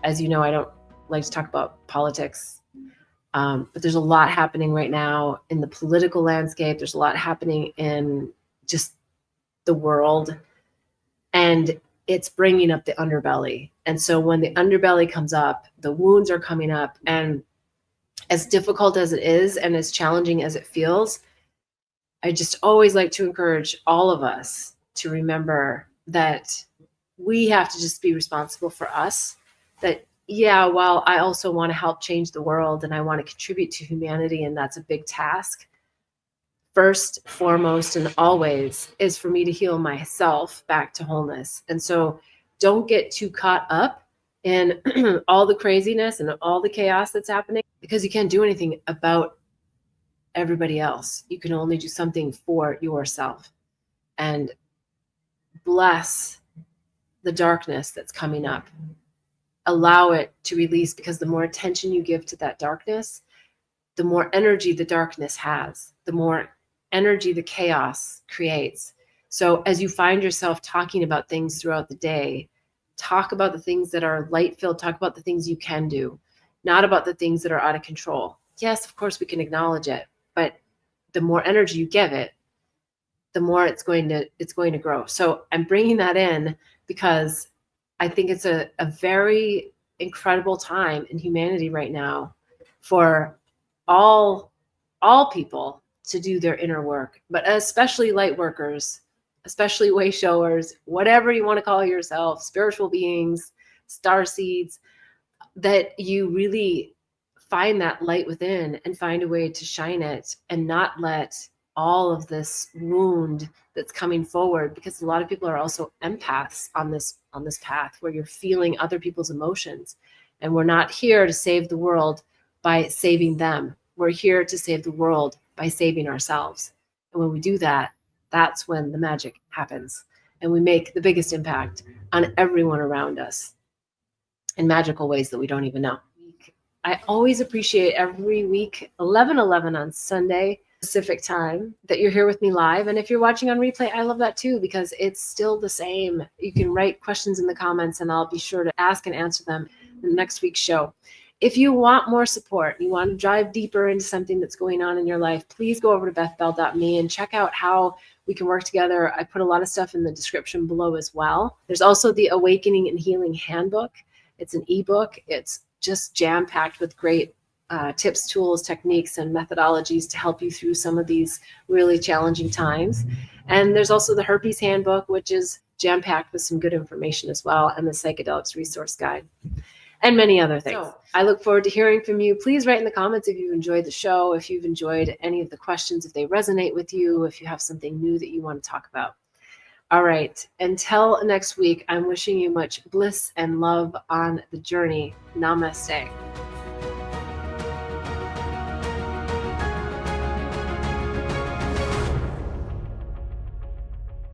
as you know, I don't like to talk about politics, but there's a lot happening right now in the political landscape. There's a lot happening in just the world, and it's bringing up the underbelly. And so when the underbelly comes up, the wounds are coming up, and as difficult as it is and as challenging as it feels, I just always like to encourage all of us to remember that we have to just be responsible for us. That, yeah, while I also want to help change the world and I want to contribute to humanity, and that's a big task, first, foremost, and always is for me to heal myself back to wholeness. And so don't get too caught up in all the craziness and all the chaos that's happening, because you can't do anything about everybody else. You can only do something for yourself. And bless the darkness that's coming up. Allow it to release, because the more attention you give to that darkness, the more energy the darkness has, the more energy the chaos creates. So as you find yourself talking about things throughout the day, talk about the things that are light-filled, talk about the things you can do, not about the things that are out of control. Yes, of course, we can acknowledge it, but the more energy you give it, the more it's going to grow. So I'm bringing that in because I think it's a very incredible time in humanity right now for all people to do their inner work, but especially light workers, especially way showers, whatever you want to call yourself, spiritual beings, star seeds, that you really find that light within and find a way to shine it and not let all of this wound that's coming forward, because a lot of people are also empaths on this path where you're feeling other people's emotions. And we're not here to save the world by saving them. We're here to save the world by saving ourselves. And when we do that, that's when the magic happens. And we make the biggest impact on everyone around us in magical ways that we don't even know. I always appreciate every week, 11:11 on Sunday Pacific time, that you're here with me live. And if you're watching on replay, I love that too, because it's still the same. You can write questions in the comments and I'll be sure to ask and answer them in next week's show. If you want more support, you want to dive deeper into something that's going on in your life, please go over to bethbell.me and check out how we can work together. I put a lot of stuff in the description below as well. There's also the Awakening and Healing Handbook. It's an ebook. It's just jam-packed with great tips, tools, techniques, and methodologies to help you through some of these really challenging times. And there's also the Herpes Handbook, which is jam-packed with some good information as well, and the Psychedelics Resource Guide, and many other things. So I look forward to hearing from you. Please write in the comments if you've enjoyed the show, if you've enjoyed any of the questions, if they resonate with you, if you have something new that you want to talk about. All right, until next week, I'm wishing you much bliss and love on the journey. Namaste.